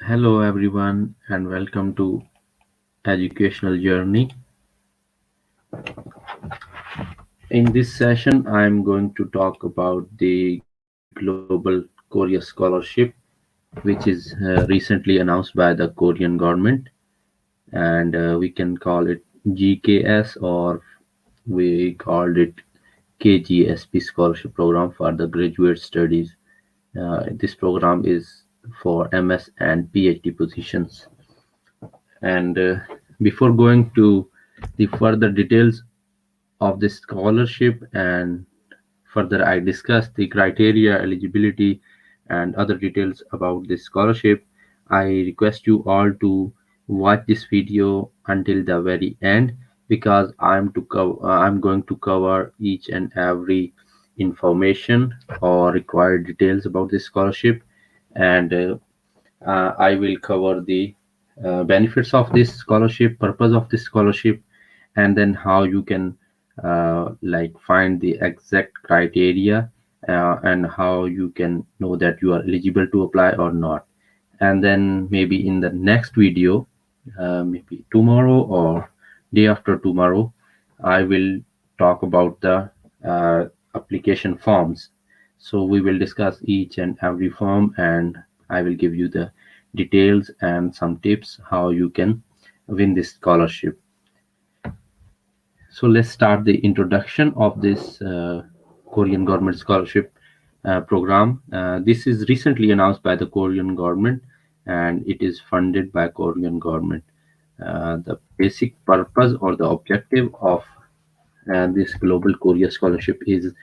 Hello everyone and welcome to Educational Journey. In this session, I'm going to talk about the Global Korea Scholarship, which is recently announced by the Korean government, and we can call it GKS or we called it KGSP Scholarship Program for the Graduate Studies. This program is for MS and PhD positions. And before going to the further details of this scholarship and further I discussed the criteria, eligibility, and other details about this scholarship, I request you all to watch this video until the very end because I'm going to cover each and every information or required details about this scholarship, and I will cover the benefits of this scholarship, purpose of this scholarship, and then how you can like find the exact criteria and how you can know that you are eligible to apply or not. And then maybe in the next video, maybe tomorrow or day after tomorrow, I will talk about the application forms. So we will discuss each and every form, and I will give you the details and some tips how you can win this scholarship. So let's start the introduction of this Korean government scholarship program. This is recently announced by the Korean government, and it is funded by Korean government. The basic purpose or the objective of this Global Korea Scholarship is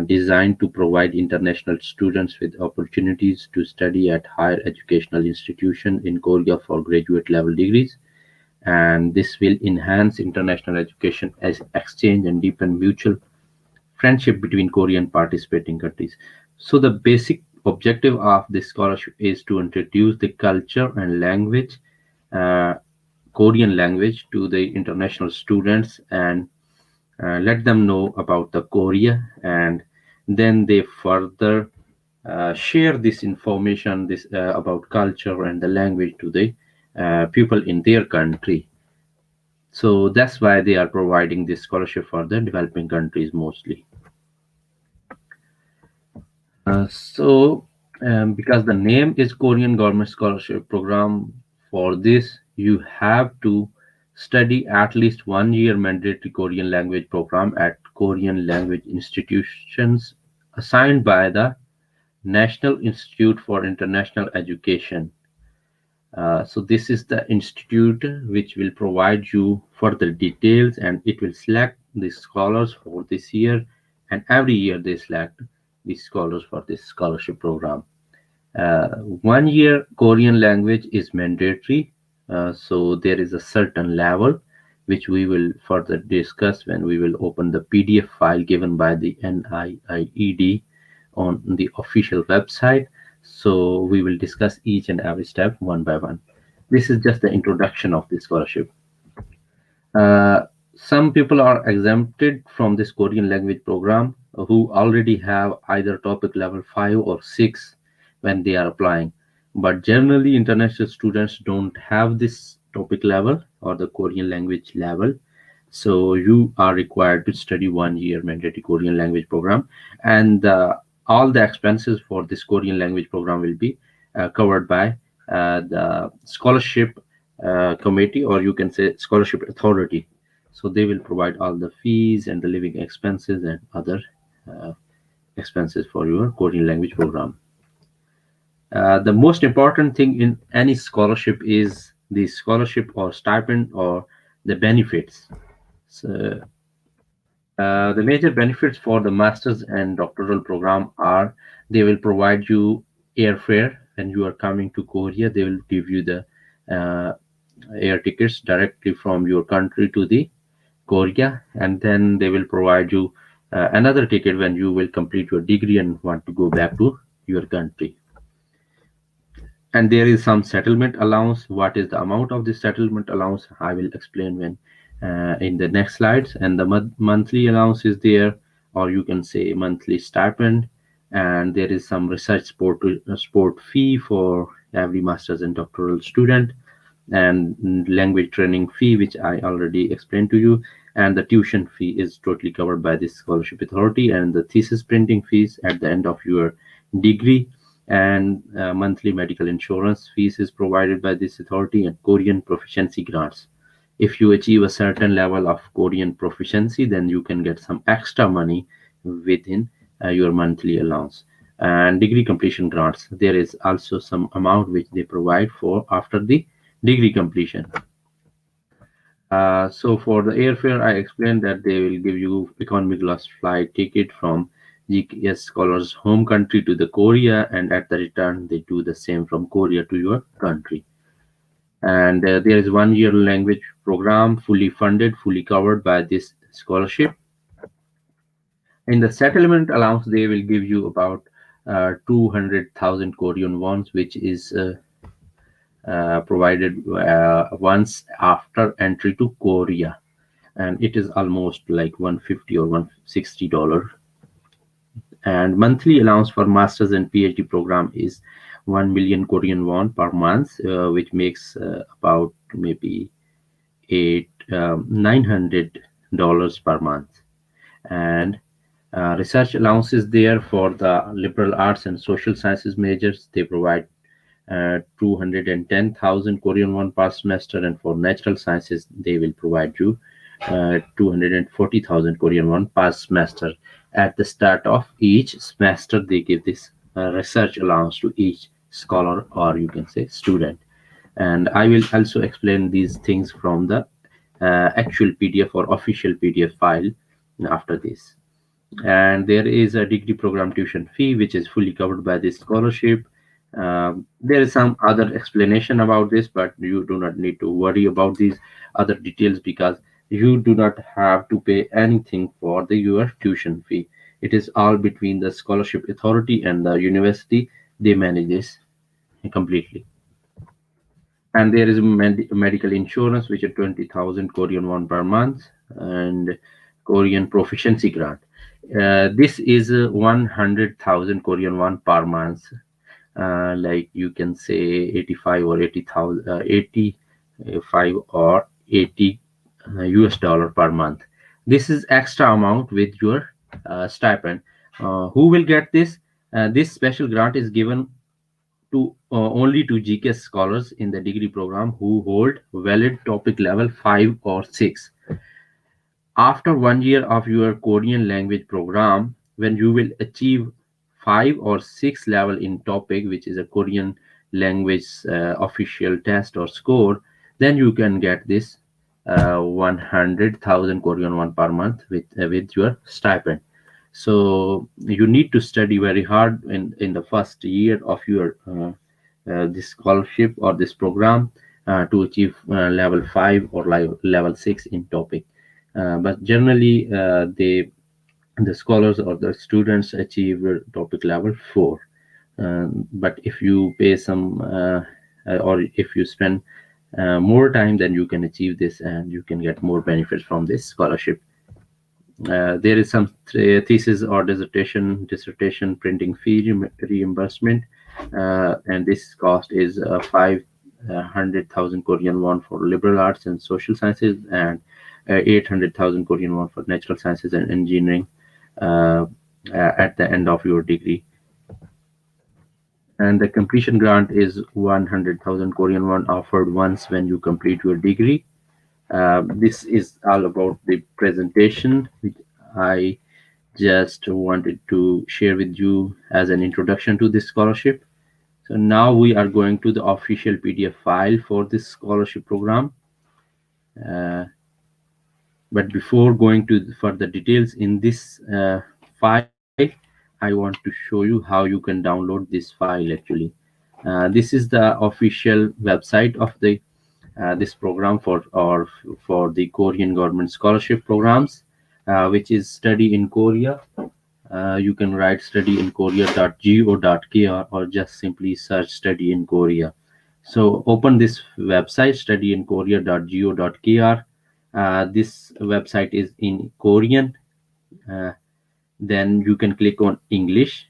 designed to provide international students with opportunities to study at higher educational institutions in Korea for graduate level degrees, and this will enhance international education as exchange and deepen mutual friendship between Korean participating countries. So the basic objective of this scholarship is to introduce the culture and language, uh, Korean language, to the international students and let them know about the Korea, and then they further share this information this about culture and the language to the people in their country. So that's why they are providing this scholarship for the developing countries mostly. Because the name is Korean Government Scholarship Program, for this you have to study at least 1 year mandatory Korean language program at Korean language institutions assigned by the National Institute for International Education. So this is the institute which will provide you further details, and it will select the scholars for this year, and every year they select the scholars for this scholarship program. 1 year Korean language is mandatory, so there is a certain level which we will further discuss when we will open the PDF file given by the NIIED on the official website. So we will discuss each and every step one by one. This is just the introduction of this scholarship. Uh, some people are exempted from this Korean language program who already have either topic level 5 or 6 when they are applying. But generally, international students don't have this topic level or the Korean language level. So you are required to study 1 year mandatory Korean language program, and all the expenses for this Korean language program will be covered by the scholarship committee, or you can say scholarship authority. So they will provide all the fees and the living expenses and other uh, expenses for your Korean language program. The most important thing in any scholarship is the scholarship or stipend or the benefits. So the major benefits for the master's and doctoral program are they will provide you airfare when you are coming to Korea. They will give you the uh, air tickets directly from your country to the Korea, and then they will provide you another ticket when you will complete your degree and want to go back to your country. And there is some settlement allowance. What is the amount of this settlement allowance? I will explain when in the next slides. And the monthly allowance is there, or you can say monthly stipend. And there is some research support fee for every master's and doctoral student, and language training fee, which I already explained to you, and the tuition fee is totally covered by this scholarship authority, and the thesis printing fees at the end of your degree, and monthly medical insurance fees is provided by this authority, and Korean proficiency grants. If you achieve a certain level of Korean proficiency, then you can get some extra money within your monthly allowance. And degree completion grants, there is also some amount which they provide for after the degree completion. So for the airfare, I explained that they will give you economy class flight ticket from GKS scholars' home country to the Korea, and at the return, they do the same from Korea to your country. And there is 1 year language program, fully funded, fully covered by this scholarship. In the settlement allowance, they will give you about 200,000 Korean wons, which is provided once after entry to Korea, and it is almost like 150 or $160. And monthly allowance for masters and PhD program is 1 million Korean won per month, which makes about maybe eight $900 per month. And research allowance is there for the liberal arts and social sciences majors. They provide 210,000 Korean won per semester, and for natural sciences, they will provide you 240,000 Korean won per semester. At the start of each semester, they give this research allowance to each scholar, or you can say student. And I will also explain these things from the actual PDF or official PDF file after this. And there is a degree program tuition fee which is fully covered by this scholarship. There is some other explanation about this, but you do not need to worry about these other details, because you do not have to pay anything for the your tuition fee. It is all between the scholarship authority and the university. They manage this completely. And there is medical insurance, which is 20,000 Korean won per month, and Korean proficiency grant. This is 100,000 Korean won per month, like you can say 85 or 80,000, 85 or 80 US dollar per month. This is extra amount with your stipend. Who will get this? This special grant is given to only to GKS scholars in the degree program who hold valid topic level 5 or 6. After 1 year of your Korean language program, when you will achieve 5 or 6 level in topic, which is a Korean language official test or score, then you can get this 100,000 Korean won per month with your stipend. So you need to study very hard in the first year of your this scholarship or this program to achieve level 5 or level 6 in topic. But generally, the scholars or the students achieve topic level 4. But if you pay some or if you spend more time, then you can achieve this and you can get more benefits from this scholarship. There is some thesis or dissertation printing fee reimbursement, and this cost is 500,000 Korean won for liberal arts and social sciences, and 800,000 Korean won for natural sciences and engineering at the end of your degree. And the completion grant is 100,000 Korean won offered once when you complete your degree. This is all about the presentation, which I just wanted to share with you as an introduction to this scholarship. So now we are going to the official PDF file for this scholarship program. But before going to further details in this file, I want to show you how you can download this file actually. This is the official website of the this program for the Korean government scholarship programs, which is Study in Korea. You can write studyinkorea.go.kr or just simply search Study in Korea. So open this website, studyinkorea.go.kr. This website is in Korean. Uh, then you can click on English.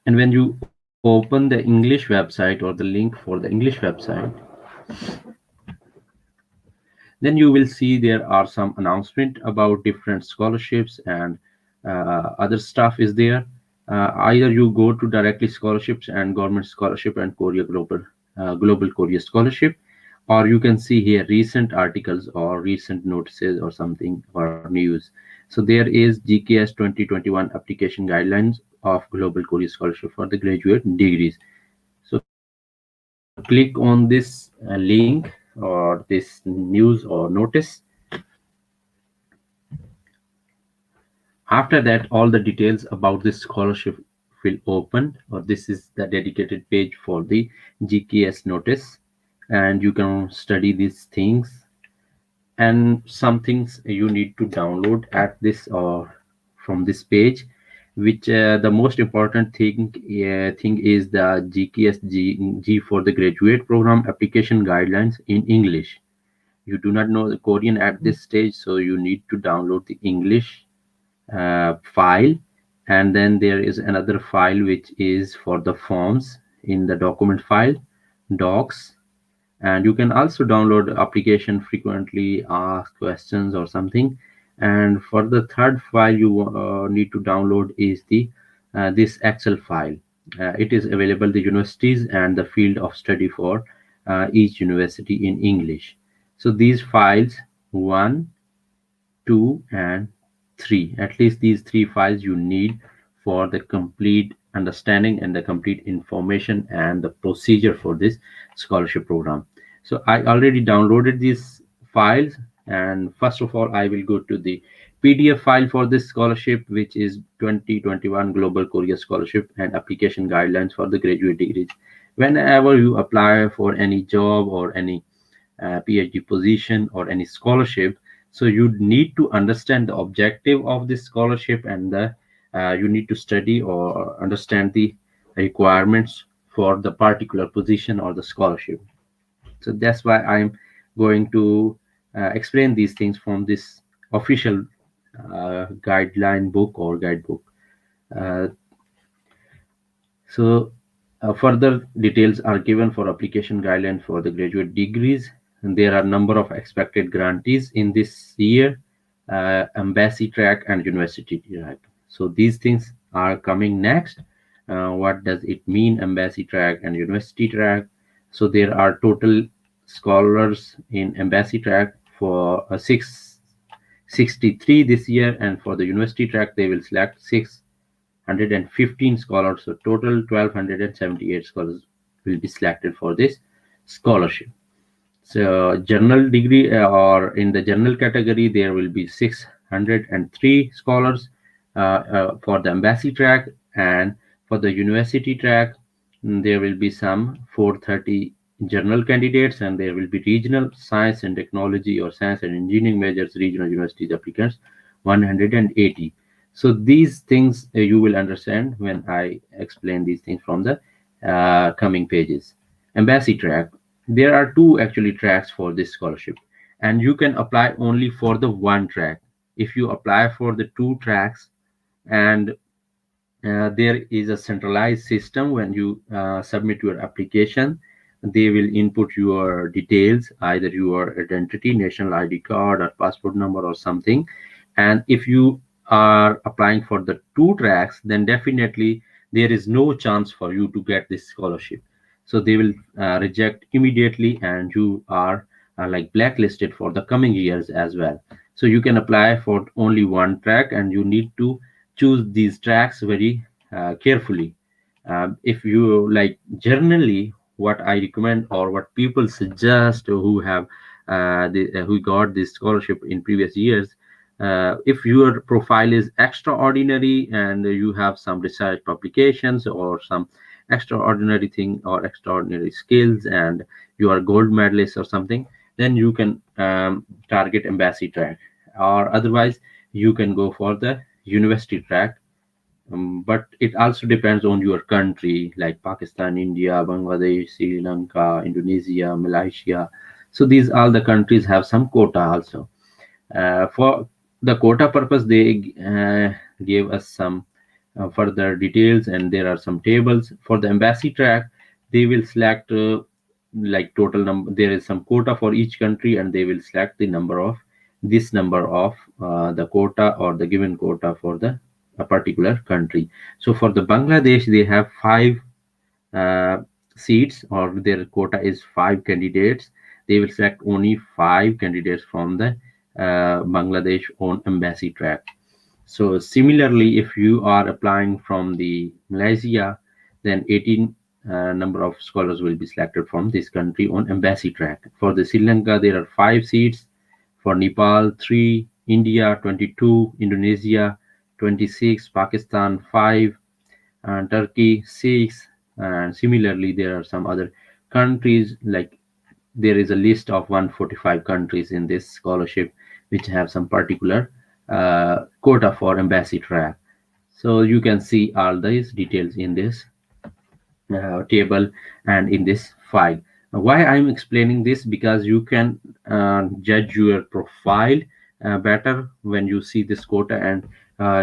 And when you open the English website or the link for the English website, then you will see there are some announcement about different scholarships and other stuff is there. Either you go to directly scholarships and government scholarship and Korea global Korea scholarship, or you can see here recent articles or recent notices or something or news. So there is GKS 2021 application guidelines of global Korea scholarship for the graduate degrees. So click on this link or this news or notice. After that, all the details about this scholarship will open, or this is the dedicated page for the GKS notice, and you can study these things. And some things you need to download at this or from this page, which the most important thing is the GKS-G for the graduate program application guidelines in English. You do not know the Korean at this stage, so you need to download the English file. And then there is another file which is for the forms in the document file, docs. And you can also download application frequently asked questions or something. And for the third file you need to download is the this Excel file. It is available the universities and the field of study for each university in English. So these files, one, 2, and 3. At least these three files you need for the complete understanding and the complete information and the procedure for this scholarship program. So I already downloaded these files, and first of all I will go to the PDF file for this scholarship, which is 2021 Global Korea Scholarship and Application Guidelines for the Graduate Degrees. Whenever you apply for any job or any PhD position or any scholarship, so you need to understand the objective of this scholarship, and the you need to study or understand the requirements for the particular position or the scholarship. So that's why I'm going to explain these things from this official guideline book or guidebook. uh, so further details are given for application guidelines for the graduate degrees, and there are number of expected grantees in this year, embassy track and university track. So these things are coming next. What does it mean, embassy track and university track? So there are total scholars in embassy track for 663 this year, and for the university track they will select 615 scholars. So total 1278 scholars will be selected for this scholarship. So general degree or in the general category there will be 603 scholars for the embassy track, and for the university track there will be some 430 general candidates, and there will be regional science and technology or science and engineering majors regional universities applicants 180. So these things you will understand when I explain these things from the coming pages. Embassy track, there are two actually tracks for this scholarship, and you can apply only for the one track. If you apply for the two tracks, and there is a centralized system when you submit your application, they will input your details, either your identity, national ID card, or passport number or something. And if you are applying for the two tracks, then definitely there is no chance for you to get this scholarship. So they will reject immediately, and you are like blacklisted for the coming years as well. So you can apply for only one track, and you need to choose these tracks very carefully. If you like, generally what I recommend or what people suggest who have who got this scholarship in previous years, if your profile is extraordinary and you have some research publications or some extraordinary thing or extraordinary skills, and you are gold medalist or something, then you can target embassy track, or otherwise you can go for the university track. But it also depends on your country, like Pakistan, India, Bangladesh, Sri Lanka, Indonesia, Malaysia. So these all the countries have some quota also. For the quota purpose, they gave us some further details, and there are some tables. For the embassy track, they will select like total number. There is some quota for each country, and they will select the number of the quota or the given quota for the a particular country. So for the Bangladesh, they have five uh, seats, or their quota is five candidates. They will select only five candidates from the Bangladesh own embassy track. So similarly, if you are applying from the Malaysia, then 18 number of scholars will be selected from this country on embassy track. For the Sri Lanka, there are five seats. For Nepal, three. India, 22. Indonesia, 26. Pakistan, five. And Turkey, six. And similarly, there are some other countries, like there is a list of 145 countries in this scholarship which have some particular quota for embassy track. So you can see all these details in this table and in this file. Why I'm explaining this? Because you can judge your profile better when you see this quota, and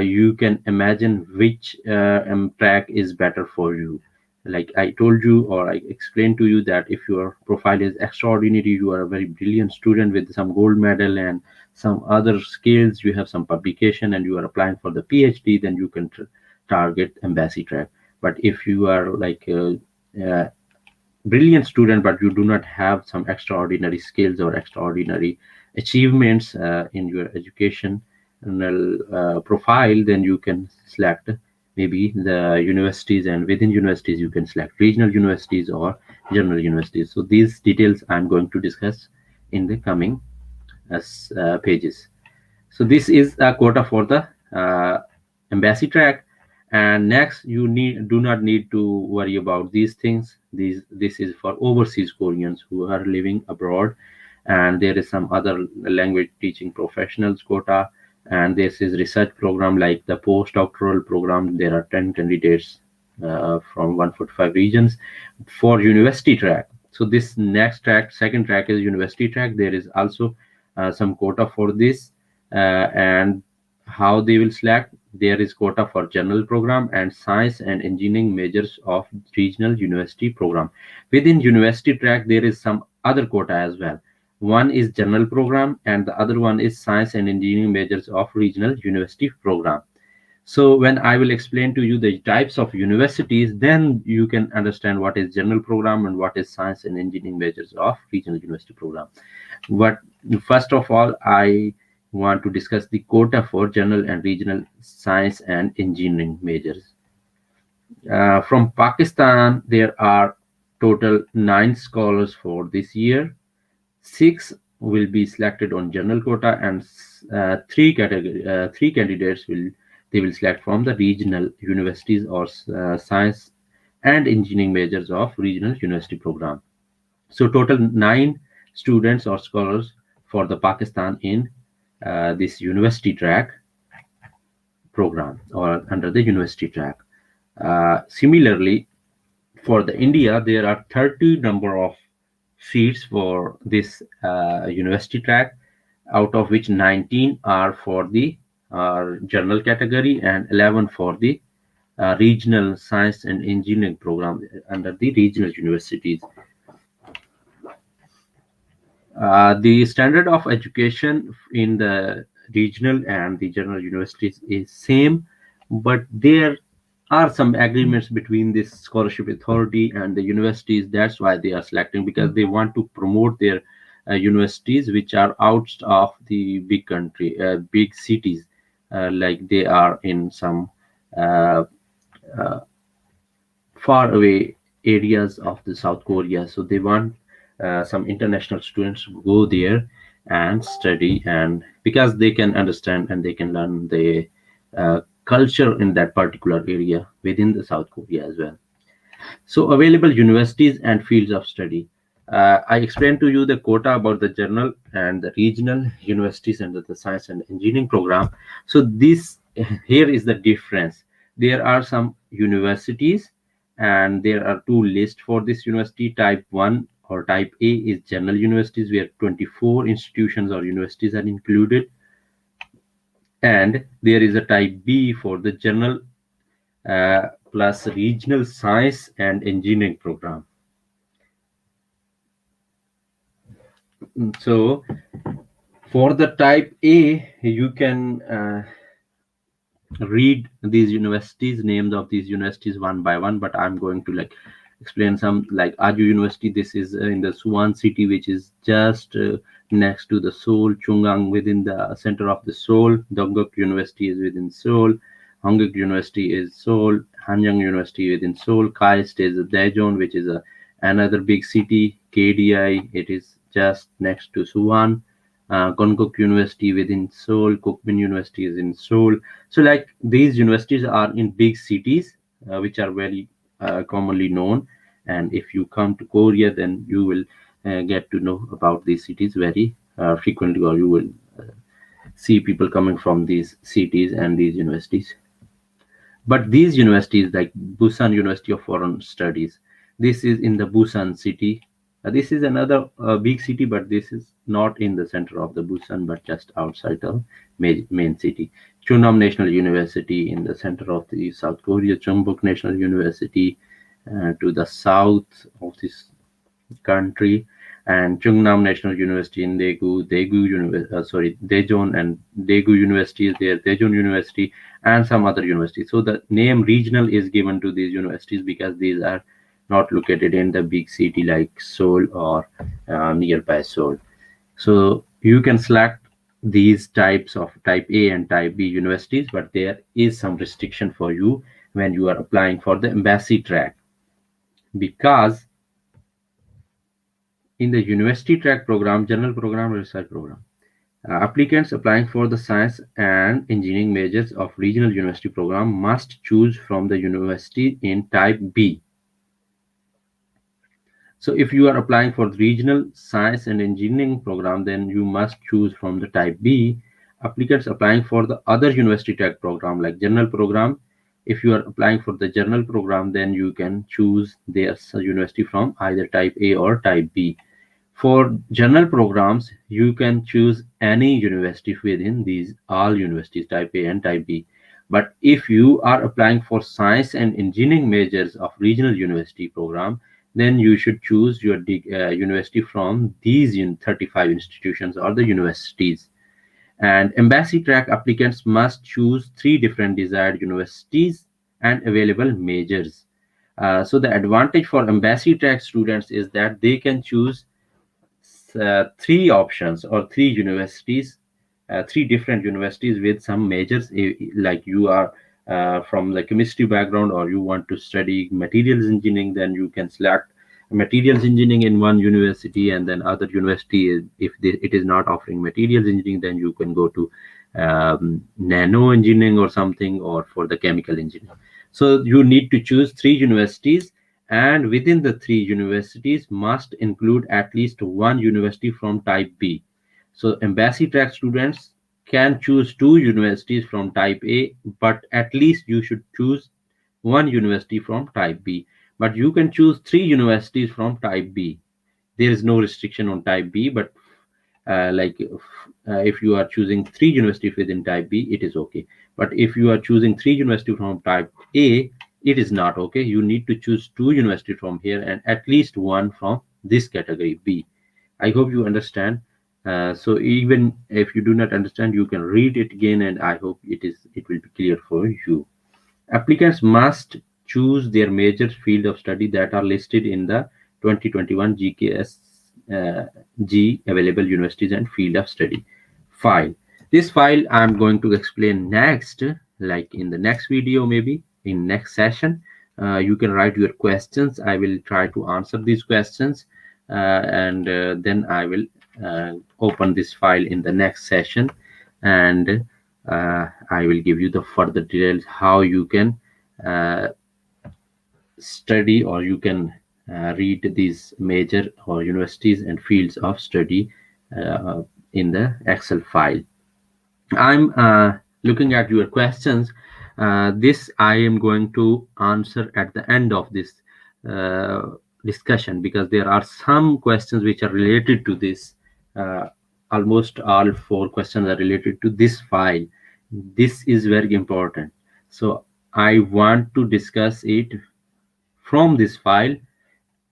you can imagine which track is better for you. Like I told you, or I explained to you, that if your profile is extraordinary, you are a very brilliant student with some gold medal and some other skills, you have some publication, and you are applying for the PhD, then you can target embassy track. But if you are like a brilliant student, but you do not have some extraordinary skills or extraordinary achievements in your education profile, then you can select maybe the universities, and within universities you can select regional universities or general universities. So these details I'm going to discuss in the coming pages. So this is a quota for the embassy track. And next, you do not need to worry about these things. This is for overseas Koreans who are living abroad, and there is some other language teaching professionals quota, and this is research program like the postdoctoral program. There are 10 candidates from 145 regions for university track. So this next track, second track, is university track. There is also some quota for this, and how they will select. There is quota for general program and science and engineering majors of regional university program. Within university track, there is some other quota as well. One is general program, and the other one is science and engineering majors of regional university program. So when I will explain to you the types of universities, then you can understand what is general program and what is science and engineering majors of regional university program. But first of all, I want to discuss the quota for general and regional science and engineering majors. From Pakistan, there are total 9 scholars for this year. 6 will be selected on general quota, and three candidates will select from the regional universities or science and engineering majors of regional university program. So total 9 students or scholars for the Pakistan in this university track program, or under the university track. Similarly, for the India, there are 30 number of seats for this university track, out of which 19 are for the general category and 11 for the regional science and engineering program under the regional universities. The standard of education in the regional and the general universities is same, but there are some agreements between this scholarship authority and the universities. That's why they are selecting, because they want to promote their universities which are out of the big cities, like they are in some uh, uh, far away areas of the South Korea. So they want some international students to go there and study, and because they can understand and they can learn the culture in that particular area within the South Korea as well. So available universities and fields of study. I explained to you the quota about the general and the regional universities under the science and engineering program. So this here is the difference. There are some universities, and there are two lists for this university. Type 1 or type A is general universities, where 24 institutions or universities are included, and there is a type B for the general plus regional science and engineering program. So for the type A, you can read these universities, names of these universities one by one, but I'm going to like explain some. Like Aju University, this is in the Suwon city, which is just next to the Seoul. Chungang within the center of the Seoul. Dongguk University is within Seoul. Hongik University is Seoul. Hanyang University within Seoul. KAIST is Daejeon, which is another big city. KDI, it is just next to Suwon. Konkuk University within Seoul. Kookmin University is in Seoul. So like these universities are in big cities, which are very commonly known. And if you come to Korea, then you will get to know about these cities very frequently, or you will see people coming from these cities and these universities. But these universities, like Busan University of Foreign Studies, this is in the Busan city. This is another big city, but this is not in the center of the Busan, but just outside the main city. Chunam National University in the center of the South Korea. Chungbuk National University to the south of this country, and Chungnam National University in Daejeon and Daegu University is there, Daejeon University, and some other universities. So the name regional is given to these universities because these are not located in the big city like Seoul or nearby Seoul. So you can select these types of type A and type B universities, but there is some restriction for you when you are applying for the embassy track, because in the university track program, general program, research program, applicants applying for the science and engineering majors of regional university program must choose from the university in type B. So if you are applying for the regional science and engineering program, then you must choose from the type B. Applicants applying for the other university track program like general program, if you are applying for the general program, then you can choose their university from either type A or type B. For general programs, you can choose any university within these all universities, type A and type B. But if you are applying for science and engineering majors of regional university program, then you should choose your university from these 35 institutions or the universities. And embassy track applicants must choose 3 different desired universities and available majors. So the advantage for embassy track students is that they can choose 3 options or 3 universities, 3 different universities with some majors. Like you are from the chemistry background or you want to study materials engineering, then you can select materials engineering in one university, and then other university, if it is not offering materials engineering, then you can go to nano engineering or something, or for the chemical engineering. So you need to choose 3 universities, and within the 3 universities must include at least one university from type B. So embassy track students can choose 2 universities from type A, but at least you should choose one university from type B. But you can choose 3 universities from type B. There is no restriction on type B, but if you are choosing 3 universities within type B, it is okay. But if you are choosing 3 universities from type A, it is not okay. You need to choose 2 universities from here and at least one from this category B. I hope you understand. So even if you do not understand, you can read it again, and I hope it will be clear for you. Applicants must choose their major field of study that are listed in the 2021 GKS-G available universities and field of study file. This file I'm going to explain next, like in the next video, maybe in next session. You can write your questions. I will try to answer these questions, and then I will open this file in the next session, and I will give you the further details how you can uh, study, or you can read these major or universities and fields of study in the Excel file. I'm looking at your questions. This I am going to answer at the end of this discussion, because there are some questions which are related to this. Uh, Almost all 4 questions are related to this file. This is very important. So I want to discuss it from this file.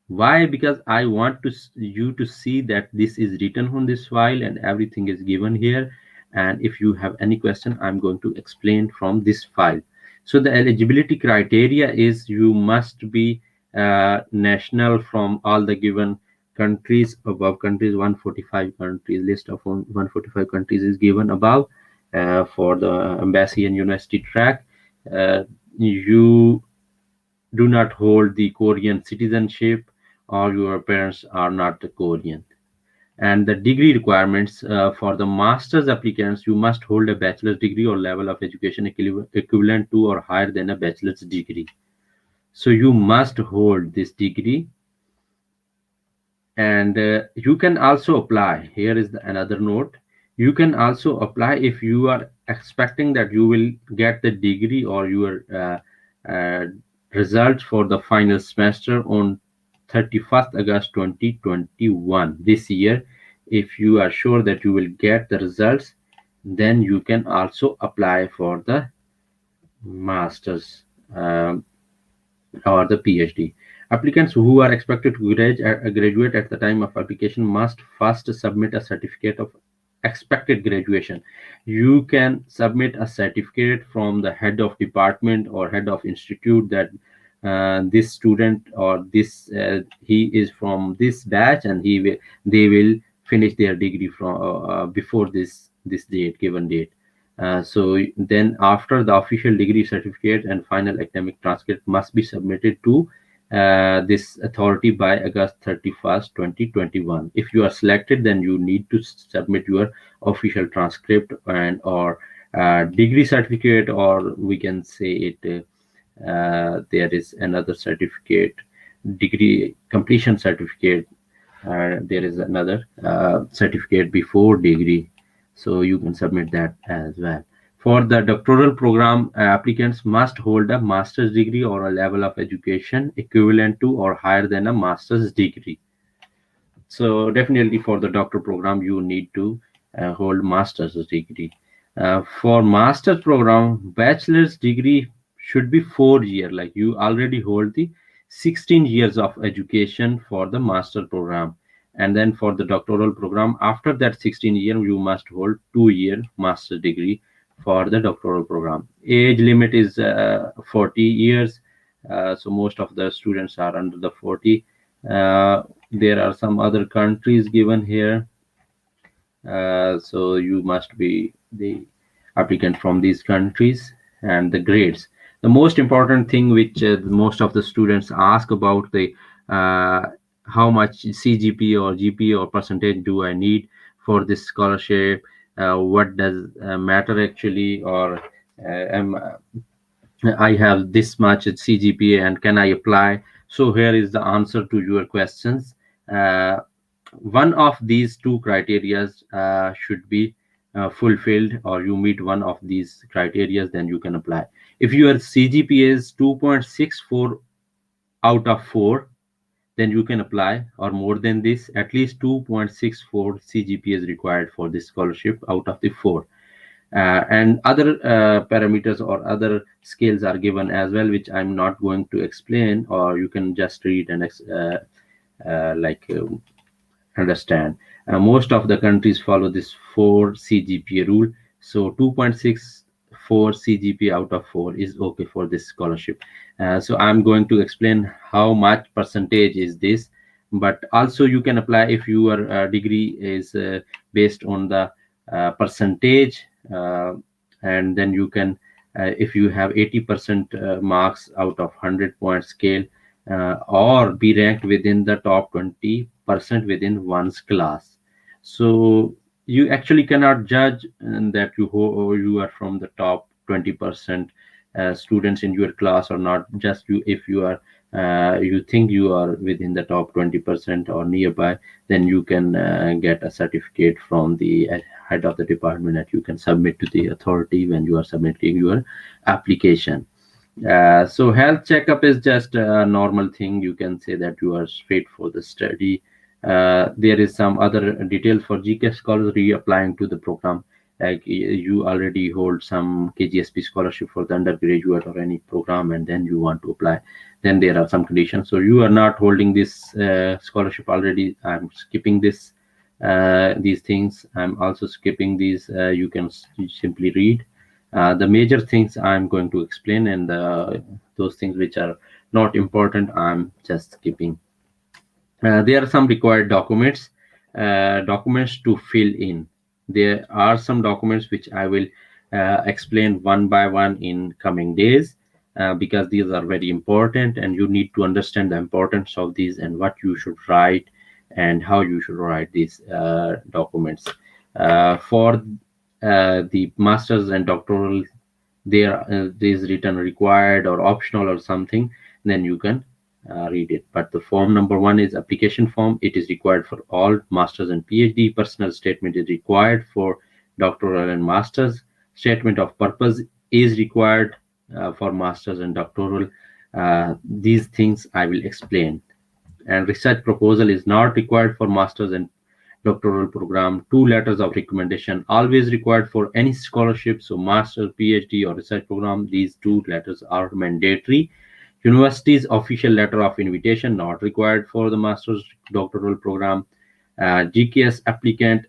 Why? Because I want you to see that this is written on this file and everything is given here. And if you have any question, I'm going to explain from this file. So the eligibility criteria is you must be national from all the given countries above. Countries, 145 countries, list of 145 countries is given above for the embassy and university track. You do not hold the Korean citizenship, or your parents are not Korean. And the degree requirements for the master's applicants, you must hold a bachelor's degree or level of education equivalent to or higher than a bachelor's degree. So you must hold this degree. And you can also apply. Here is another note. You can also apply if you are expecting that you will get the degree or your results for the final semester on 31st August 2021 this year. If you are sure that you will get the results, then you can also apply for the master's or the PhD. Applicants who are expected to graduate at the time of application must first submit a certificate of expected graduation. You can submit a certificate from the head of department or head of institute that this student or this he is from this batch, and they will finish their degree from before this date, given date. So then after the official degree certificate and final academic transcript must be submitted to this authority by August 31st, 2021. If you are selected, then you need to submit your official transcript and or degree certificate, or we can say it there is another certificate, degree completion certificate. There is another certificate before degree, so you can submit that as well. For the doctoral program, applicants must hold a master's degree or a level of education equivalent to or higher than a master's degree. So definitely for the doctor program, you need to hold master's degree. For master's program, bachelor's degree should be 4 year. Like you already hold the 16 years of education for the master program. And then for the doctoral program, after that 16 year, you must hold 2 year master degree for the doctoral program. Age limit is 40 years. So most of the students are under the 40. There are some other countries given here. So you must be the applicant from these countries. And the grades, the most important thing which most of the students ask about, the how much CGPA or GPA or percentage do I need for this scholarship? What does matter actually? Or am I have this much at CGPA and can I apply? So here is the answer to your questions. One of these two criteria should be fulfilled, or you meet one of these criteria, then you can apply. If your CGPA is 2.64 out of 4, then you can apply, or more than this, at least 2.64 CGPA is required for this scholarship out of the 4. And other parameters or other scales are given as well, which I'm not going to explain, or you can just read and understand. Most of the countries follow this 4 CGPA rule. So 2.64 CGPA out of 4 is okay for this scholarship. So I'm going to explain how much percentage is this, but also you can apply if your degree is based on the percentage, and then you can if you have 80% marks out of 100-point scale, or be ranked within the top 20% within one's class. So you actually cannot judge that you are from the top 20% students in your class or not. Just you, if you are you think you are within the top 20% or nearby, then you can get a certificate from the head of the department that you can submit to the authority when you are submitting your application. So health checkup is just a normal thing. You can say that you are fit for the study. There is some other detail for GKS scholars reapplying to the program. like you already hold some KGSP scholarship for the undergraduate or any program, and then you want to apply, then there are some conditions. So you are not holding this scholarship already. I'm skipping this these things. I'm also skipping these. You can simply read the major things I'm going to explain, and those things which are not important, I'm just skipping. There are some required documents to fill in. There are some documents which I will explain one by one in coming days, because these are very important and you need to understand the importance of these and what you should write and how you should write these documents. For the masters and doctoral, there is written required or optional or something, then you can read it. But the form number one is application form. It is required for all masters and PhD. Personal statement is required for doctoral and masters. Statement of purpose is required for masters and doctoral. These things I will explain. And research proposal is not required for masters and doctoral program. Two letters of recommendation always required for any scholarship. So master, PhD, or research program, these two letters are mandatory. University's official letter of invitation not required for the master's doctoral program. GKS applicant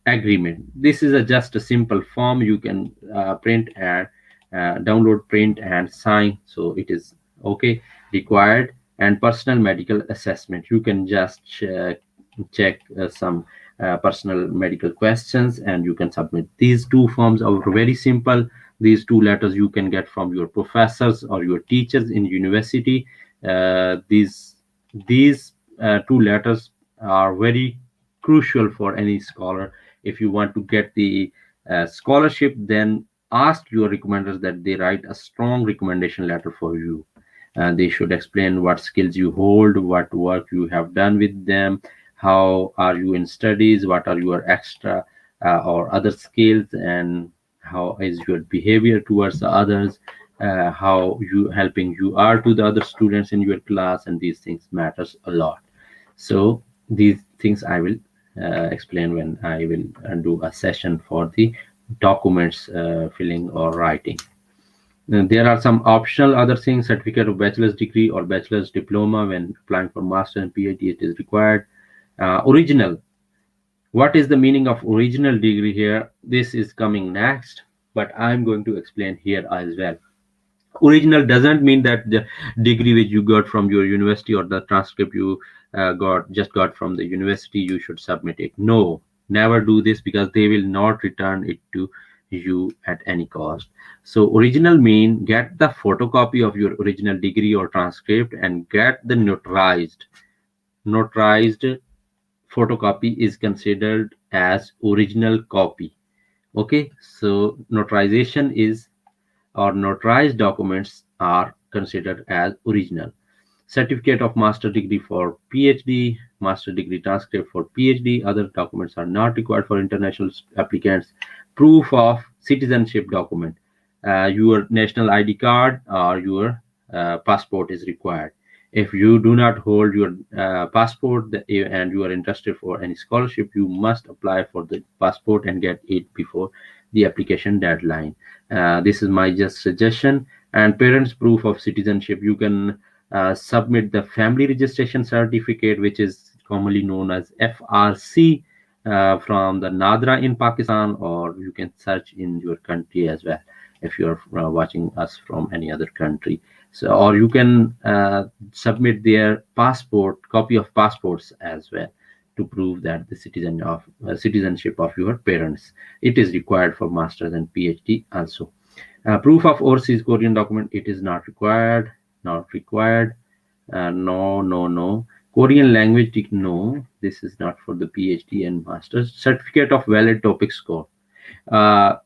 agreement. This is just a simple form you can print and download, print and sign. So it is okay. Required. And personal medical assessment. You can just check some personal medical questions and you can submit. These two forms are very simple. These two letters you can get from your professors or your teachers in university. These two letters are very crucial for any scholar. If you want to get the scholarship, then ask your recommenders that they write a strong recommendation letter for you. They should explain what skills you hold, what work you have done with them, how are you in studies, what are your extra or other skills, and how is your behavior towards the others, how you helping you are to the other students in your class, and these things matters a lot. So these things I will explain when I will do a session for the documents filling or writing. There are some optional other things. Certificate of bachelor's degree or bachelor's diploma when applying for master and PhD, it is required. Original. What is the meaning of original degree here? This is coming next, but I'm going to explain here as well. Original doesn't mean that the degree which you got from your university or the transcript you got from the university, you should submit it. No, never do this, because they will not return it to you at any cost. So original mean get the photocopy of your original degree or transcript and get the notarized photocopy is considered as original copy. Okay, so notarization is, or notarized documents are considered as original. Certificate of master degree for PhD, master degree transcript for PhD. Other documents are not required for international applicants. Proof of citizenship document. Your national ID card or your passport is required. If you do not hold your passport and you are interested for any scholarship, you must apply for the passport and get it before the application deadline. This is my just suggestion. And parents' proof of citizenship. You can submit the family registration certificate, which is commonly known as FRC, from the Nadra in Pakistan, or you can search in your country as well if you're watching us from any other country. So, or you can submit their passport, copy of passports as well, to prove that the citizenship of your parents. It is required for masters and PhD also. Proof of overseas Korean document. It is not required. Not required. No. Korean language, no. This is not for the PhD and masters. Certificate of valid topic score.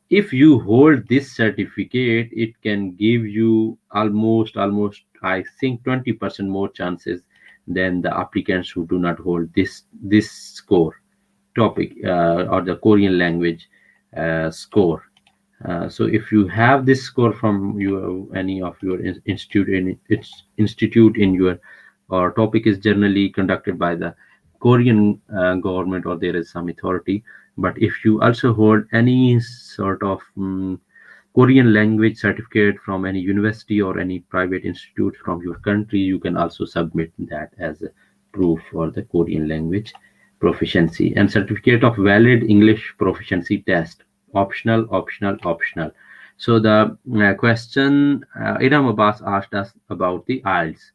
If you hold this certificate, it can give you almost I think 20% more chances than the applicants who do not hold this score topic or the Korean language score. So if you have this score from any of your institute in your, or topic is generally conducted by the Korean government, or there is some authority, But if you also hold any sort of Korean language certificate from any university or any private institute from your country, you can also submit that as a proof for the Korean language proficiency. And certificate of valid English proficiency test, optional, optional, optional. So the question Iram Abbas asked us about the IELTS.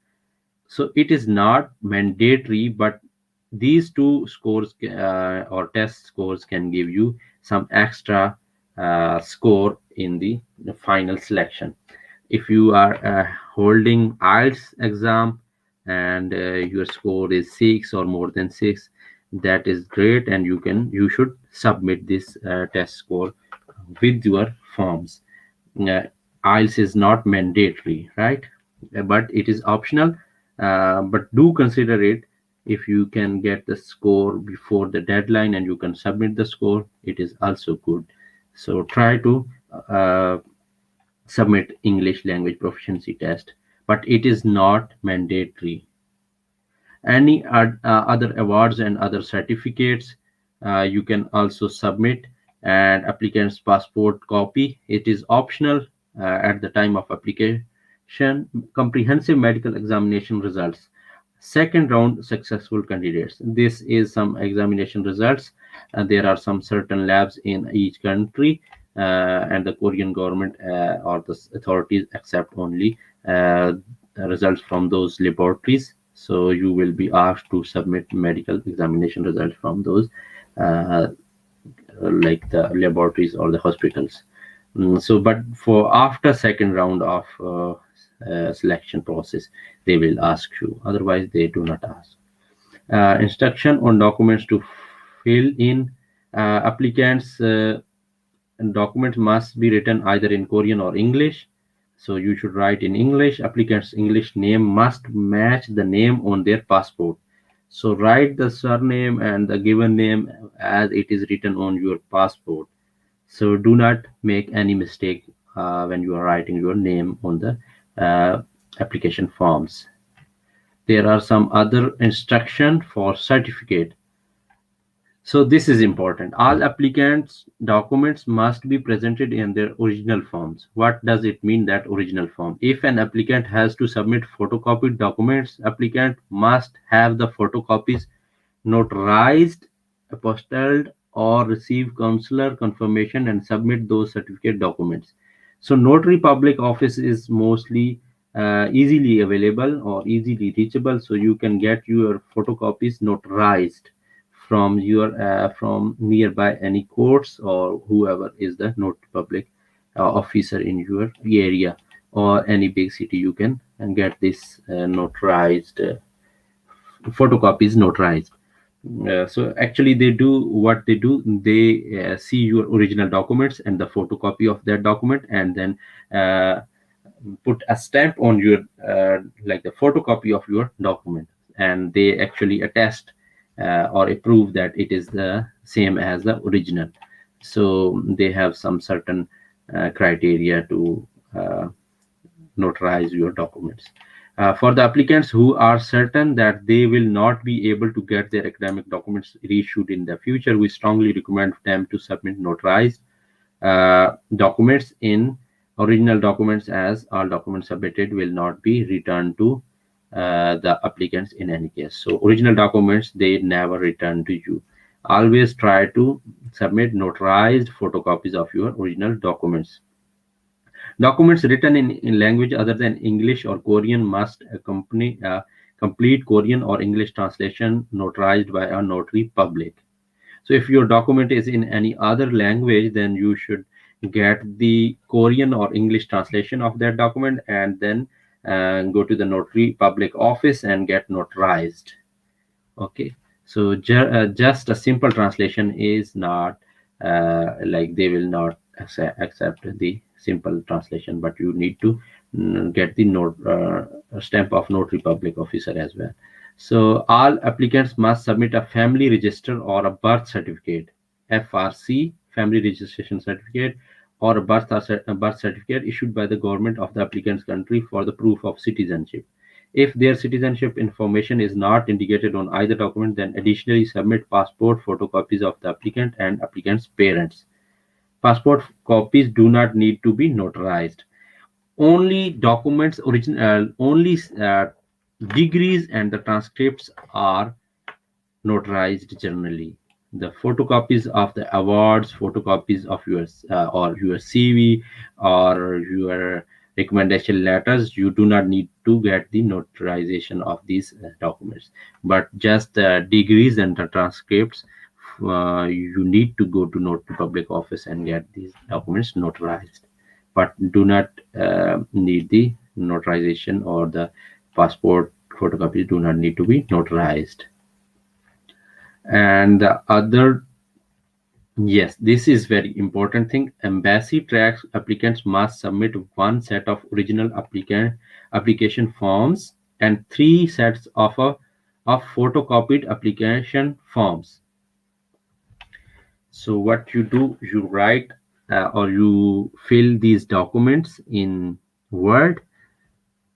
So it is not mandatory, but these two scores or test scores can give you some extra score in the final selection. If you are holding IELTS exam and your score is 6 or more than 6, that is great, and you should submit this test score with your forms. uh, IELTS is not mandatory, right? But it is optional. But do consider it. If you can get the score before the deadline and you can submit the score, it is also good. So try to uh, submit English language proficiency test, but it is not mandatory. Any other awards and other certificates you can also submit. And applicant's passport copy, it is optional at the time of application. Comprehensive medical examination results, second round successful candidates, this is some examination results. There are some certain labs in each country, and the Korean government or the authorities accept only results from those laboratories. So you will be asked to submit medical examination results from those, uh, like the laboratories or the hospitals. So, but for after second round of selection process, they will ask you. Otherwise, they do not ask. Instruction on documents to fill in. Applicants documents must be written either in Korean or English. So you should write in English. Applicant's English name must match the name on their passport. So write the surname and the given name as it is written on your passport. So do not make any mistake when you are writing your name on the application forms. There are some other instruction for certificate. So this is important. All applicants' documents must be presented in their original forms. What does it mean, that original form? If an applicant has to submit photocopied documents, applicant must have the photocopies notarized, apostilled, or receive consular confirmation and submit those certificate documents. So notary public office is mostly easily available or easily reachable, so you can get your photocopies notarized from nearby any courts or whoever is the notary public officer in your area, or any big city. You can and get this notarized photocopies notarized. So actually they do what they do, they see your original documents and the photocopy of that document, and then uh, put a stamp on your like the photocopy of your document, and they actually attest or approve that it is the same as the original. So they have some certain criteria to notarize your documents. For the applicants who are certain that they will not be able to get their academic documents reissued in the future, we strongly recommend them to submit notarized documents in original documents, as all documents submitted will not be returned to the applicants in any case. So original documents, they never return to you. Always try to submit notarized photocopies of your original documents. Documents written in language other than English or Korean must accompany a complete Korean or English translation notarized by a notary public. So if your document is in any other language, then you should get the Korean or English translation of that document, and then go to the notary public office and get notarized. Okay, so just a simple translation is not like they will not accept the simple translation, but you need to get the note stamp of notary public officer as well. So all applicants must submit a family register or a birth certificate, FRC, family registration certificate, or a birth certificate issued by the government of the applicant's country for the proof of citizenship. If their citizenship information is not indicated on either document, then additionally submit passport photocopies of the applicant and applicant's parents. Passport copies do not need to be notarized. Only documents, only degrees and the transcripts are notarized generally. The photocopies of the awards, photocopies of your or your CV or your recommendation letters, you do not need to get the notarization of these documents. But just the degrees and the transcripts, you need to go to Notary Public Office and get these documents notarized. But do not need the notarization, or the passport photocopies do not need to be notarized. And the other, yes, this is very important thing. Embassy tracks applicants must submit one set of original application forms and three sets of photocopied application forms. So what you do, you write or you fill these documents in Word,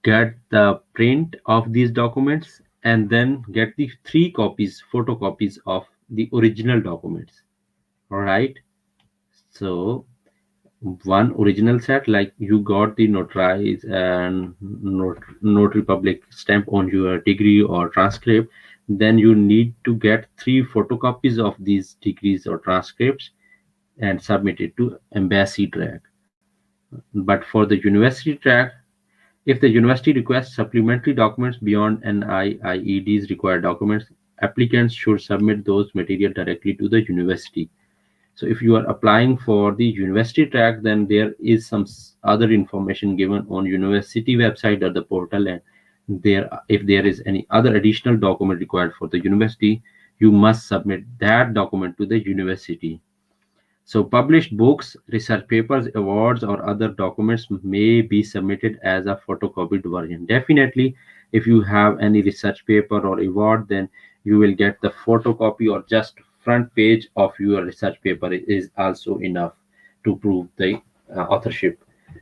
get the print of these documents, and then get the three copies, photocopies of the original documents. All right. So one original set, like you got the notarized and notary public stamp on your degree or transcript, then you need to get three photocopies of these degrees or transcripts and submit it to embassy track. But for the university track, if the university requests supplementary documents beyond NIIED's required documents, applicants should submit those material directly to the university. So if you are applying for the university track, then there is some other information given on university website or the portal, and there, if there is any other additional document required for the university, you must submit that document to the university. So published books, research papers, awards, or other documents may be submitted as a photocopied version. Definitely, if you have any research paper or award, then you will get the photocopy or just front page of your research paper is also enough to prove the authorship.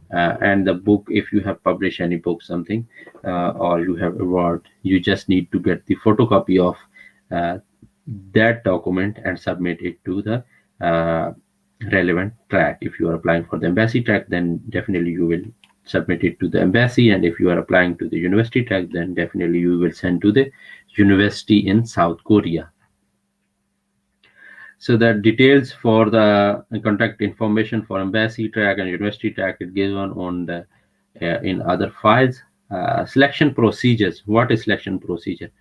And the book, if you have published any book, something, or you have award, you just need to get the photocopy of uh, that document and submit it to the relevant track. If you are applying for the embassy track, then definitely you will submit it to the embassy, and if you are applying to the university track, then definitely you will send to the university in South Korea. So the details for the contact information for embassy track and university track is given on the in other files. Selection procedures. What is selection procedure?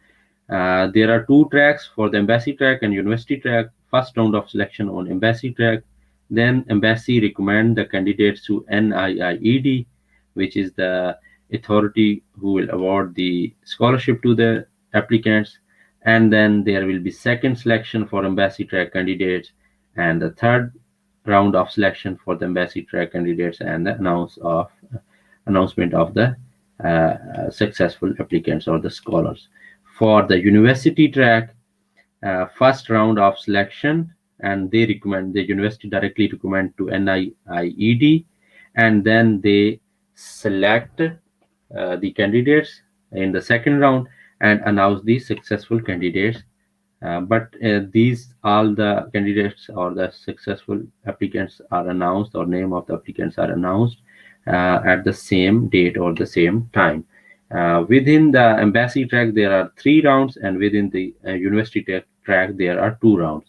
There are two tracks for the embassy track and university track. First round of selection on embassy track. Then embassy recommend the candidates to NIIED, which is the authority who will award the scholarship to the applicants. And then there will be second selection for embassy track candidates, and the third round of selection for the embassy track candidates, and the announcement of the successful applicants or the scholars. For the university track, first round of selection, and they recommend, the university directly recommend to NIIED, and then they select the candidates in the second round and announce the successful candidates. But these, all the candidates or the successful applicants are announced, or name of the applicants are announced at the same date or the same time. Within the embassy track, there are three rounds, and within the university track, there are two rounds.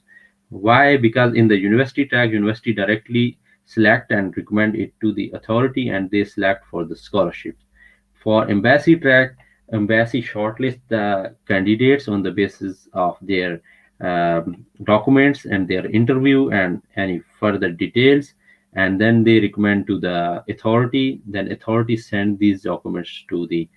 Why? Because in the university track, university directly select and recommend it to the authority, and they select for the scholarships. For embassy track, embassy shortlist the candidates on the basis of their documents and their interview and any further details, and then they recommend to the authority. Then authority send these documents to the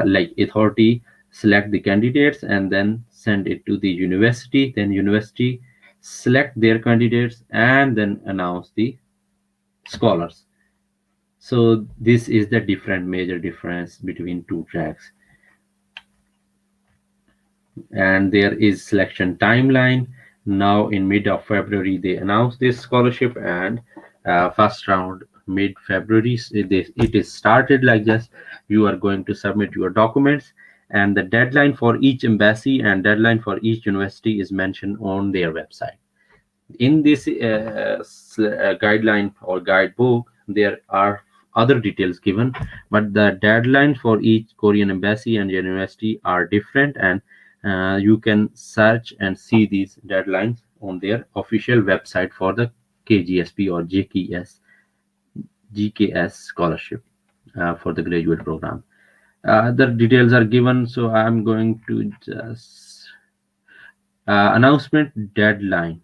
like authority select the candidates and then send it to the university. Then university select their candidates and then announce the scholars. So this is the different major difference between two tracks. And there is selection timeline. Now in mid of February they announced this scholarship, and first round mid-February. It is started like this. You are going to submit your documents, and the deadline for each embassy and deadline for each university is mentioned on their website. In this guideline or guidebook, there are other details given, but the deadlines for each Korean embassy and university are different, and you can search and see these deadlines on their official website for the KGSP or GKS scholarship for the graduate program. The details are given, so I'm going to just announcement deadline.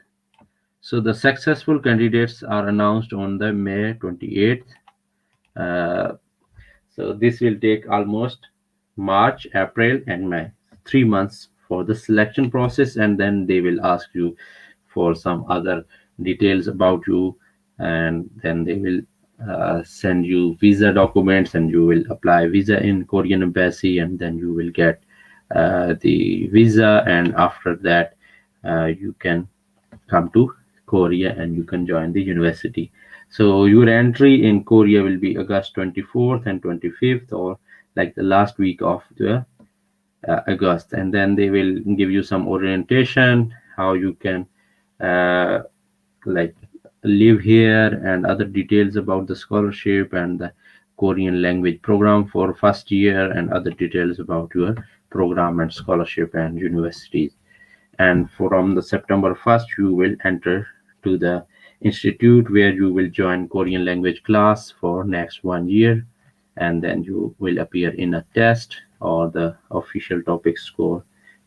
So the successful candidates are announced on the May 28th. Uh, so this will take almost March, April, and May, 3 months for the selection process, and then they will ask you for some other details about you, and then they will send you visa documents, and you will apply visa in Korean embassy, and then you will get the visa, and after that you can come to Korea and you can join the university. So your entry in Korea will be August 24th and 25th, or like the last week of the August, and then they will give you some orientation, how you can uh, like live here, and other details about the scholarship and the Korean language program for first year, and other details about your program and scholarship and universities. And from the September 1st, you will enter to the institute where you will join Korean language class for next 1 year, and then you will appear in a test or the official topic score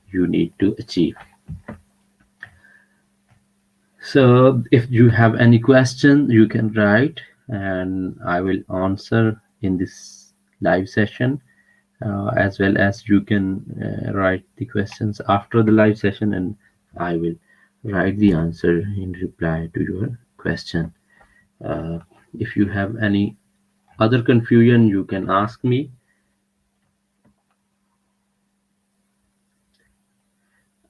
you need to achieve. So if you have any question, you can write and I will answer in this live session, as well as you can write the questions after the live session, and I will write the answer in reply to your question. Uh, if you have any other confusion, you can ask me.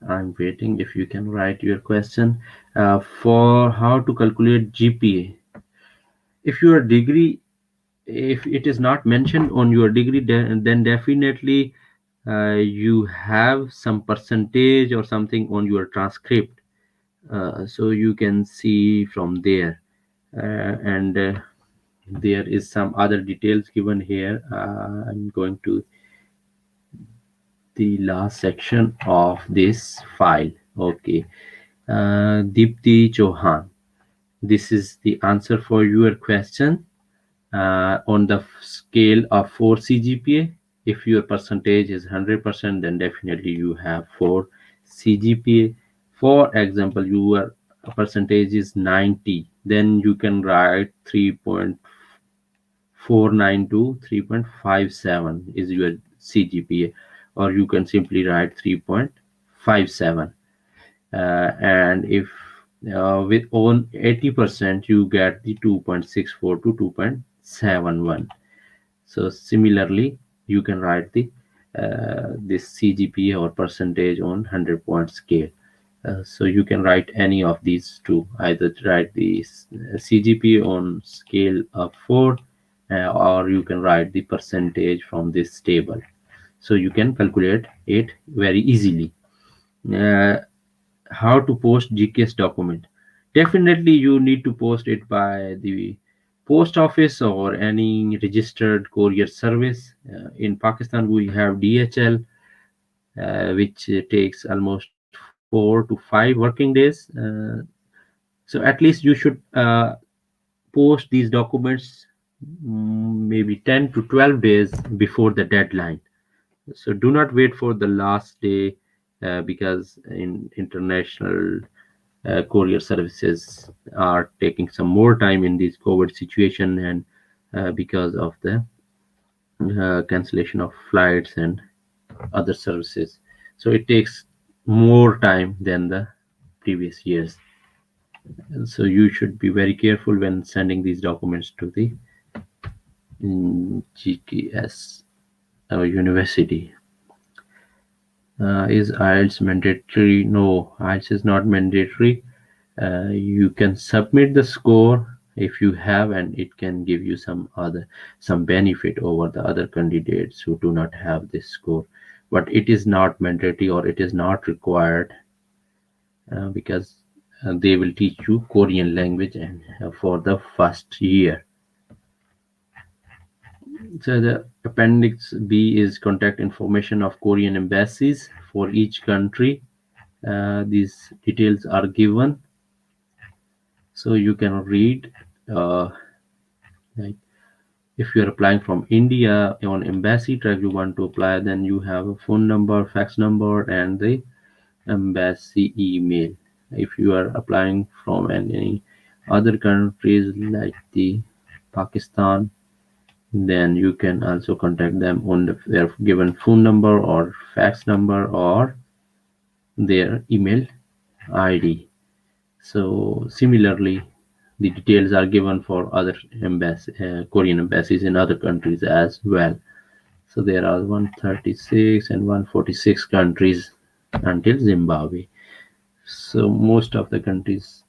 I'm waiting if you can write your question. For how to calculate GPA. If your degree, if it is not mentioned on your degree, then definitely you have some percentage or something on your transcript. So you can see from there. And there is some other details given here. I'm going to the last section of this file. Okay. Deepti Chauhan, this is the answer for your question. On the scale of 4 CGPA, if your percentage is 100%, then definitely you have 4 CGPA. For example, your percentage is 90, then you can write 3.492, 3.57 is your CGPA, or you can simply write 3.57. And if with on 80%, you get the 2.64 to 2.71. So similarly, you can write the this CGPA or percentage on 100-point scale. So you can write any of these two. Either write the CGPA on scale of 4, or you can write the percentage from this table. So you can calculate it very easily. Uh, how to post GKS document? Definitely you need to post it by the post office or any registered courier service. In Pakistan we have DHL, which takes almost 4 to 5 working days. So at least you should post these documents maybe 10 to 12 days before the deadline. So do not wait for the last day, because in international courier services are taking some more time in this COVID situation, and because of the cancellation of flights and other services. So it takes more time than the previous years. And so you should be very careful when sending these documents to the GKS university. Is Ielts mandatory? No, Ielts is not mandatory. You can submit the score if you have, and it can give you some benefit over the other candidates who do not have this score. But it is not mandatory, or it is not required, because they will teach you Korean language, and for the first year. So the appendix B is contact information of Korean embassies for each country. These details are given, so you can read. Like, if you are applying from India on embassy track, you want to apply, then you have a phone number, fax number, and the embassy email. If you are applying from any other countries like the Pakistan, then you can also contact them on their given phone number or fax number or their email ID. So similarly, the details are given for other Korean embassies in other countries as well. So there are 136 and 146 countries until Zimbabwe. So most of the countries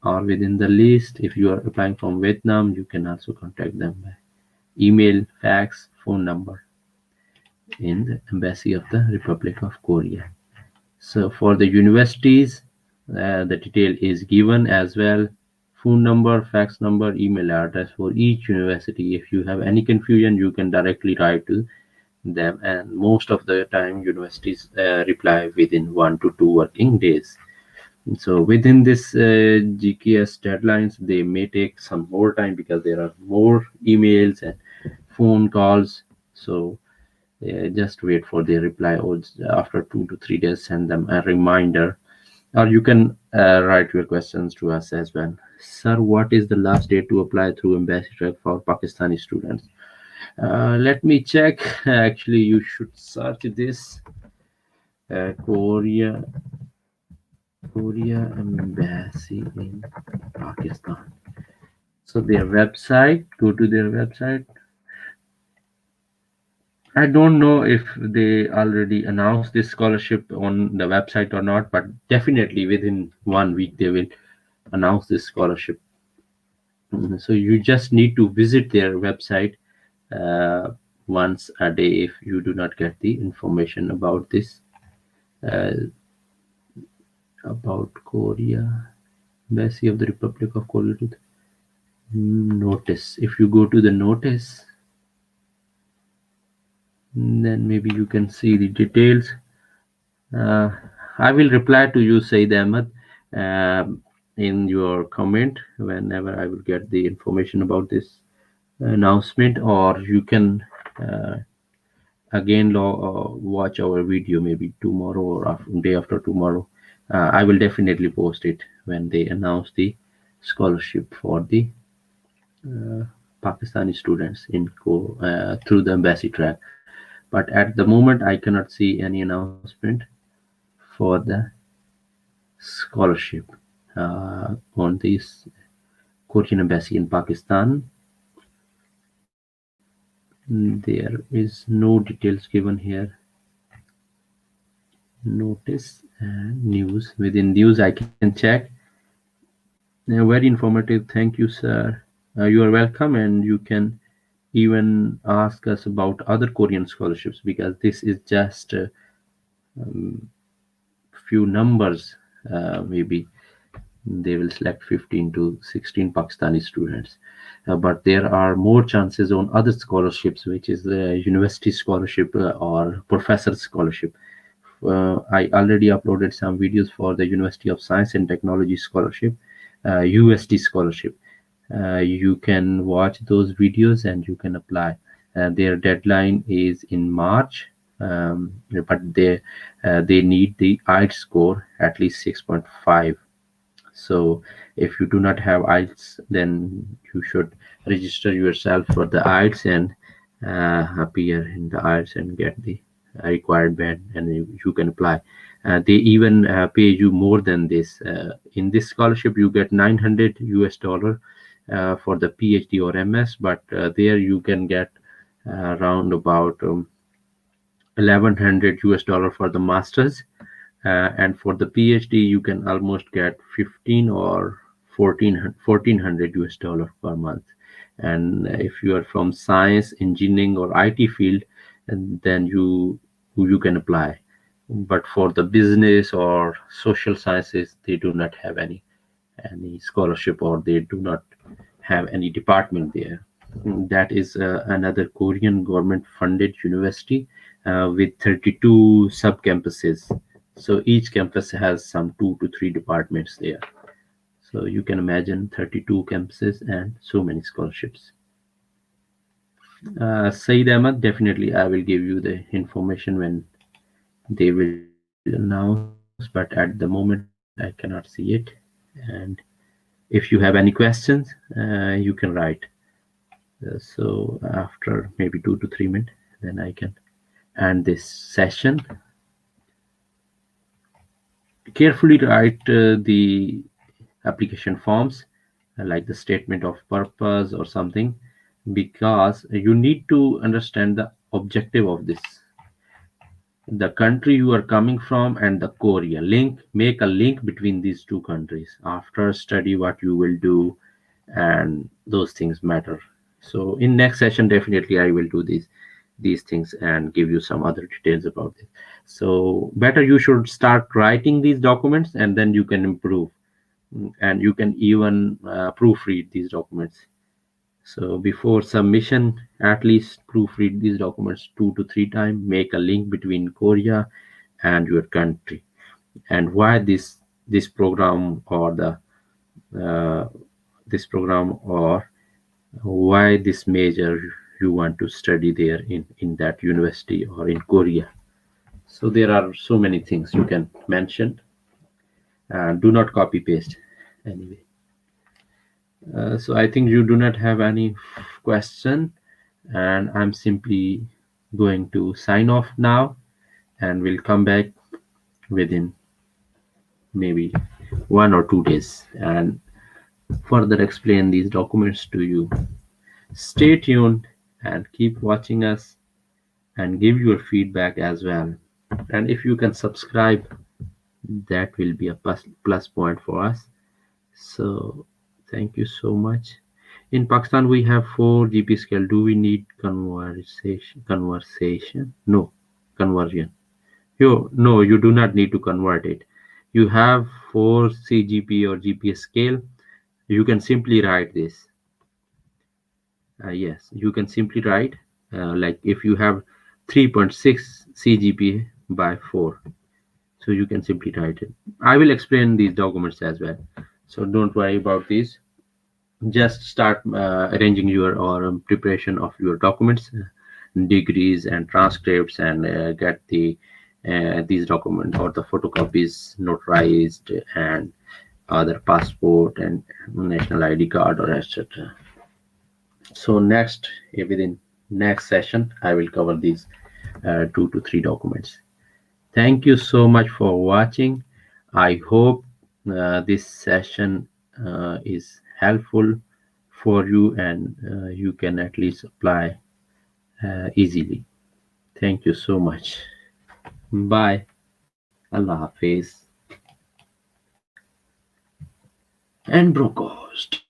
are within the list. If you are applying from Vietnam, you can also contact them by email, fax, phone number in the Embassy of the Republic of Korea. So for the universities, the detail is given as well. Phone number, fax number, email address for each university. If you have any confusion, you can directly write to them, and most of the time universities reply within 1 to 2 working days. So within this GKS deadlines, they may take some more time because there are more emails and phone calls. So just wait for their reply, or after 2 to 3 days send them a reminder, or you can write your questions to us as well. Sir, what is the last date to apply through embassy track for Pakistani students? Let me check. Actually, you should search this Korea embassy in Pakistan. So their website, go to their website. I don't know if they already announced this scholarship on the website or not, but definitely within 1 week they will announce this scholarship. So you just need to visit their website uh, once a day if you do not get the information about this, uh, about Korea, Embassy of the Republic of Korea. Notice. If you go to the notice, then maybe you can see the details. Uh, I will reply to you, Said Ahmed, in your comment whenever I will get the information about this announcement, or you can uh, again watch our video maybe tomorrow or day after tomorrow. I will definitely post it when they announce the scholarship for the uh, Pakistani students through the embassy track. But at the moment, I cannot see any announcement for the scholarship on this Korean embassy in Pakistan. There is no details given here. Notice and news. Within news, I can check. Very informative. Thank you, sir. You are welcome, and you can even ask us about other Korean scholarships, because this is just few numbers. Maybe they will select 15 to 16 Pakistani students. But there are more chances on other scholarships, which is the university scholarship or professor scholarship. I already uploaded some videos for the University of Science and Technology scholarship, UST scholarship. You can watch those videos and you can apply. Their deadline is in March, but they need the IELTS score at least 6.5. So if you do not have IELTS, then you should register yourself for the IELTS and appear in the IELTS and get the required band, and you can apply. They even pay you more than this. In this scholarship, you get 900 US dollar for the PhD or MS, but there you can get around about 1100 US dollar for the masters, and for the PhD you can almost get 15 or $1,400 US per month. And if you are from science, engineering, or IT field, and then you can apply. But for the business or social sciences, they do not have any scholarship, or they do not have any department there. That is another Korean government funded university with 32 sub campuses. So each campus has some 2 to 3 departments there. So you can imagine 32 campuses and so many scholarships. Saeed Ahmed, definitely I will give you the information when they will announce, but at the moment I cannot see it. And if you have any questions, you can write. So after maybe 2 to 3 minutes, then I can end this session. Carefully write the application forms, like the statement of purpose or something, because you need to understand the objective of this, the country you are coming from and the Korea. Make a link between these two countries. After study, what you will do, and those things matter. So in next session, definitely I will do these things and give you some other details about it. So better you should start writing these documents, and then you can improve. And you can even proofread these documents. So before submission, at least proofread these documents 2 to 3 times. Make a link between Korea and your country, and why this program, or the uh, this program, or why this major you want to study there in that university or in Korea. So there are so many things you can mention. Do not copy paste anyway. So I think you do not have any question, and I'm simply going to sign off now, and we'll come back within maybe 1 or 2 days and further explain these documents to you. Stay tuned and keep watching us, and give your feedback as well. And if you can subscribe, that will be a plus point for us. So thank you so much. In Pakistan, we have 4 GP scale. Do we need conversation? No, conversion. No, you do not need to convert it. You have 4 CGP or GPS scale. You can simply write this. Yes, you can simply write, like if you have 3.6 CGP by 4. So you can simply write it. I will explain these documents as well. So don't worry about these. Just start arranging your or preparation of your documents, degrees and transcripts, and get these documents or the photocopies notarized, and other passport and national ID card or etc. So within next session, I will cover these 2 to 3 documents. Thank you so much for watching. I hope this session is helpful for you, and you can at least apply easily. Thank you so much. Bye. Allah Hafiz. And broadcast.